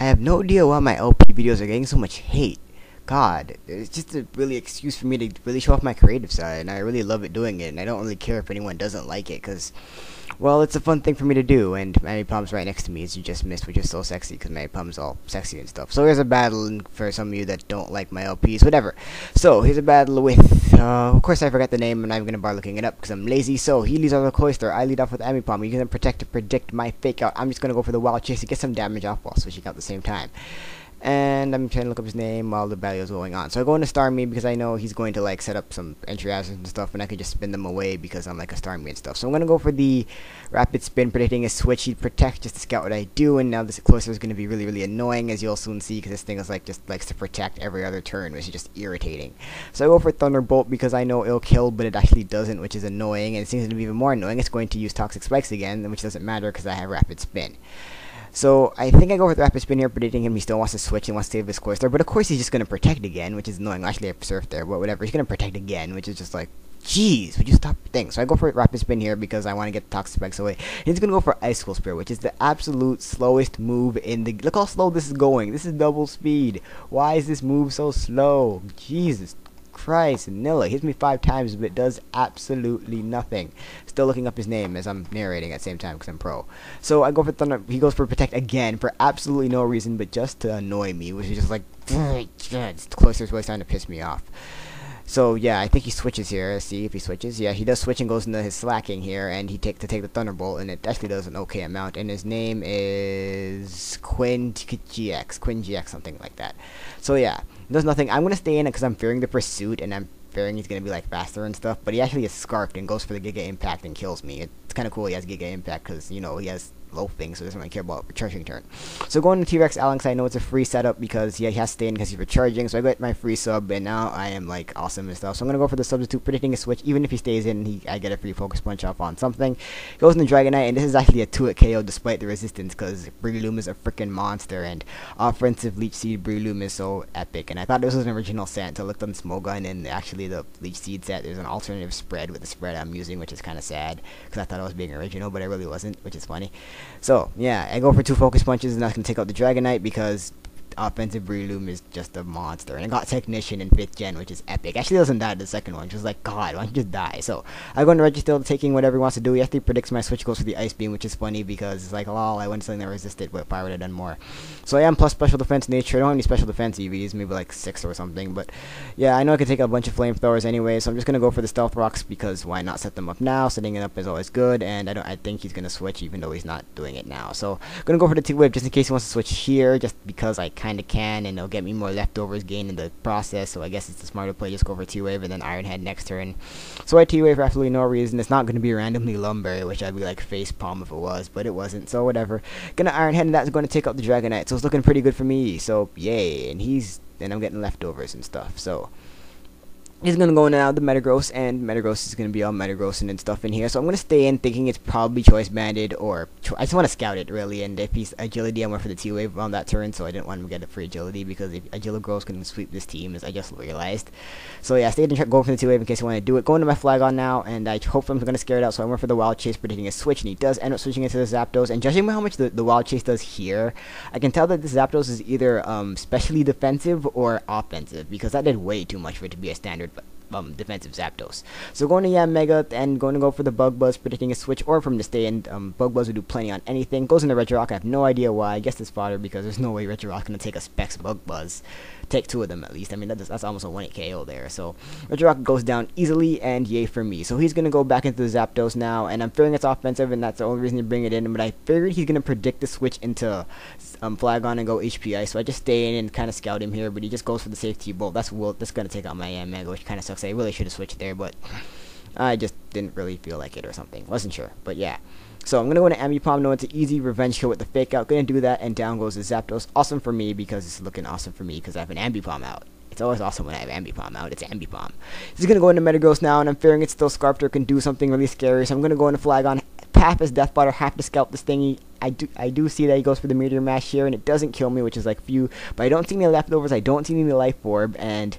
I have no idea why my LP videos are getting so much hate. God, it's just a really excuse for me to really show off my creative side, and I really love it doing it, and I don't really care if anyone doesn't like it, because, well, it's a fun thing for me to do, and Mammy Palm's right next to me, as you just missed, which is so sexy, because Mammy Palm's all sexy and stuff. So here's a battle, and for some of you that don't like my LPs, whatever. So, here's a battle with, of course I forgot the name, and I'm going to bother looking it up, because I'm lazy. So, he leads off the cloister, I lead off with Mammy Palm. You're going to protect to predict my fake out. I'm just going to go for the wild chase to get some damage off while switching out at the same time. And I'm trying to look up his name while the battle is going on. So I go into Star Me because I know he's going to like set up some entry hazards and stuff, and I could just spin them away because I'm like a Star Me and stuff. So I'm gonna go for the rapid spin, predicting a switch. He'd protect just to scout what I do, and now this cloister is gonna be really annoying, as you'll soon see, because this thing is like just likes to protect every other turn, which is just irritating. So I go for Thunderbolt because I know it'll kill, but it actually doesn't, which is annoying. And it seems to be even more annoying. It's going to use Toxic Spikes again, which doesn't matter because I have rapid spin. So I think I go with rapid spin here, predicting him he still wants to switch and wants to save his cloister, but of course he's just going to protect again, which is annoying. Actually, I have surf there, but whatever. He's going to protect again, which is just like, jeez, would you stop the thing? So I go for rapid spin here because I want to get the Toxic Spikes away. He's going to go for Icicle Spear, which is the absolute slowest move in the... Look how slow this is going. This is double speed. Why is this move so slow? Jesus Christ, Nilla hits me 5 times, but does absolutely nothing. Still looking up his name as I'm narrating at the same time because I'm pro. So I go for Thunder. He goes for Protect again for absolutely no reason, but just to annoy me, which is just like, it's closer to really starting to piss me off. So yeah, I think he switches here. Let's see if he switches. Yeah, he does switch and goes into his slacking here, and he take the Thunderbolt, and it actually does an okay amount. And his name is QuinnGX, something like that. So yeah, does nothing. I'm gonna stay in it because I'm fearing the pursuit, and I'm fearing he's gonna be like faster and stuff. But he actually is scarfed and goes for the Giga Impact and kills me. It's kind of cool he has Giga Impact because you know he has low things, so he doesn't really care about recharging turn. So going to T-Rex Alex, I know it's a free setup because yeah, he has to stay in because he's recharging. So I got my free sub, and now I am like awesome and stuff. So I'm gonna go for the substitute, predicting a switch. Even if he stays in, I get a free focus punch off on something. Goes in the Dragonite, and this is actually a 2-hit KO despite the resistance because Breloom is a freaking monster, and offensive Leech Seed Breloom is so epic. And I thought this was an original set until I looked on Smogun, and actually the Leech Seed set, there's an alternative spread with the spread I'm using, which is kind of sad because I thought I was being original, but I really wasn't, which is funny. So yeah, I go for 2 focus punches, and that's gonna take out the Dragonite because offensive Breloom is just a monster. And I got Technician in 5th gen, which is epic. Actually doesn't die the second one, just like, God, why don't you just die? So I go into Registill, taking whatever he wants to do. He actually predicts my switch goes for the Ice Beam, which is funny because it's like, lol, I went something that resisted, but if I would have done more. So I am plus special defense nature. I don't have any special defense EVs, maybe like 6 or something, but yeah, I know I can take out a bunch of flamethrowers anyway, so I'm just gonna go for the Stealth Rocks because why not set them up now? Setting it up is always good, and I think he's gonna switch even though he's not doing it now. So I'm gonna go for the T-Wave just in case he wants to switch here, just because I kinda can, and it'll get me more leftovers gain in the process. So I guess it's the smarter play, just go for T-Wave and then Iron Head next turn. So I T-Wave for absolutely no reason. It's not going to be randomly Lumberry, which I'd be like face palm if it was, but it wasn't, so whatever. Gonna Iron Head, and that's going to take out the Dragonite, so it's looking pretty good for me. So yay, and I'm getting leftovers and stuff. So he's going to go now the Metagross, and Metagross is going to be all Metagrossing and stuff in here. So I'm going to stay in thinking it's probably Choice Banded, or I just want to scout it really. And if he's Agility, I went for the T-Wave on that turn, so I didn't want him to get it for Agility because if Agility can sweep this team, as I just realized. So yeah, I stayed and go for the T-Wave in case I want to do it. Going to my Flagon now, and I hope I'm going to scare it out, so I went for the Wild Chase, predicting a switch, and he does end up switching into the Zapdos. And judging by how much the Wild Chase does here, I can tell that this Zapdos is either specially defensive or offensive, because that did way too much for it to be a standard defensive Zapdos. So going to Yanmega and going to go for the Bug Buzz, predicting a switch, or from the stay in. Bug Buzz would do plenty on anything. Goes into Regirock. I have no idea why. I guess it's fodder because there's no way Regirock going to take a Specs Bug Buzz. Take 2 of them at least. I mean, that's almost a 1-hit KO there. So Regirock goes down easily, and yay for me. So he's going to go back into the Zapdos now, and I'm fearing it's offensive, and that's the only reason to bring it in. But I figured he's going to predict the switch into Flagon and go HPI, so I just stay in and kind of scout him here, but he just goes for the Safety Bolt. That's going to take out my Yanmega, which kind of sucks. I really should have switched there, but I just didn't really feel like it or something. Wasn't sure, but yeah. So I'm going to go into Ambipom, know it's an easy revenge kill with the fake out. Going to do that, and down goes the Zapdos. Awesome for me because it's looking awesome for me because I have an Ambipom out. It's always awesome when I have Ambipom out. It's Ambipom. He's going to go into Metagross now, and I'm fearing it's still Scarfter can do something really scary, so I'm going to go into Flagon. Half his Death Butter, half to scalp this thingy. I do see that he goes for the Meteor Mash here, and it doesn't kill me, which is like few, but I don't see any leftovers. I don't see any Life Orb, and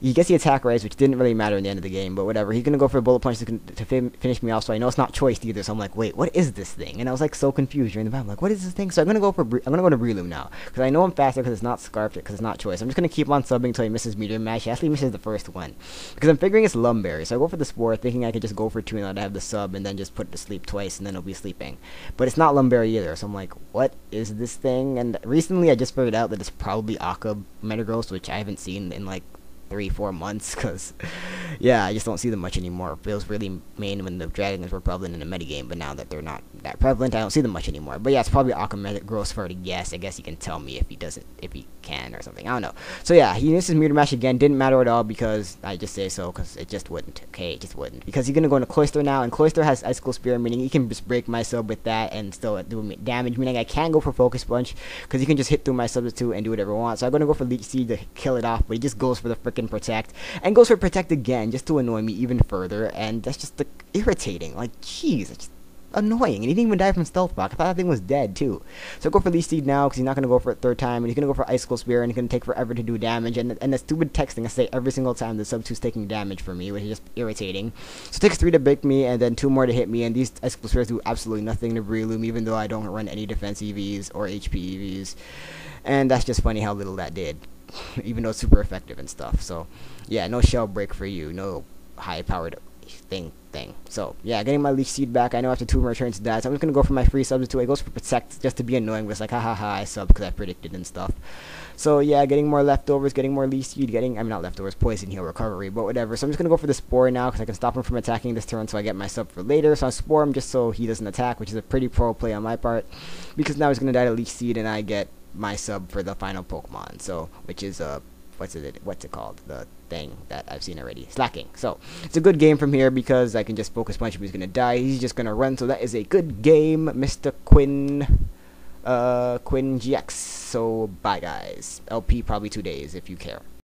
He gets the attack rise, which didn't really matter in the end of the game, but whatever. He's gonna go for a bullet punch to finish me off. So I know it's not choiced either. So I'm like, wait, what is this thing? And I was like so confused during the battle. I'm like, what is this thing? So I'm gonna go to Breloom now because I know I'm faster because it's not scarfed, because it's not choice. I'm just gonna keep on subbing until he misses meteor mash. He actually misses the first one because I'm figuring it's Lumberry. So I go for the spore, thinking I could just go for 2 and I'd have the sub and then just put it to sleep twice and then it'll be sleeping. But it's not Lumberry either. So I'm like, what is this thing? And recently I just figured out that it's probably Aqua Metagross, which I haven't seen in like 3-4 months because yeah, I just don't see them much anymore. It was really main when the dragons were prevalent in the metagame, but now that they're not that prevalent, I don't see them much anymore. But yeah, it's probably Aqua Metagross for the guess. I guess he can tell me if he can or something. I don't know. So yeah, he misses Meteor Mash again. Didn't matter at all because I just say so because it just wouldn't. Okay, it just wouldn't. Because he's gonna go into Cloyster now, and Cloyster has Icicle Spear, meaning he can just break my sub with that and still do damage, meaning I can go for Focus Punch because he can just hit through my substitute and do whatever I want. So I'm gonna go for Leech Seed to kill it off, but he just goes for the freaking Protect and goes for Protect again just to annoy me even further, and that's just irritating. Like, jeez, it's just annoying. And he didn't even die from Stealth Block. I thought that thing was dead too. So I go for Leech Seed now because he's not going to go for it third time, and he's going to go for Icicle Spear, and he's going to take forever to do damage. And the stupid texting I say every single time the sub 2's taking damage for me, which is just irritating. So it takes 3 to break me, and then 2 more to hit me, and these Icicle Spears do absolutely nothing to Breloom, even though I don't run any defense EVs or HP EVs. And that's just funny how little that did, even though it's super effective and stuff. So yeah, no shell break for you, no high powered thing. So yeah, getting my Leech Seed back. I know after 2 more turns to die, so I'm just gonna go for my free substitute. It goes for Protect just to be annoying, but it's like ha, I sub because I predicted and stuff. So yeah, getting more leftovers, getting more Leech Seed, not leftovers, Poison Heal, Recovery, but whatever. So I'm just gonna go for the Spore now because I can stop him from attacking this turn, so I get my sub for later. So I Spore him just so he doesn't attack, which is a pretty pro play on my part, because now he's gonna die to Leech Seed and I get my sub for the final Pokemon. So which is what's it called? The thing that I've seen already. Slacking. So it's a good game from here because I can just Focus Punch him. He's gonna die. He's just gonna run. So that is a good game, Mr. QuinnGX. So bye guys. LP probably 2 days if you care.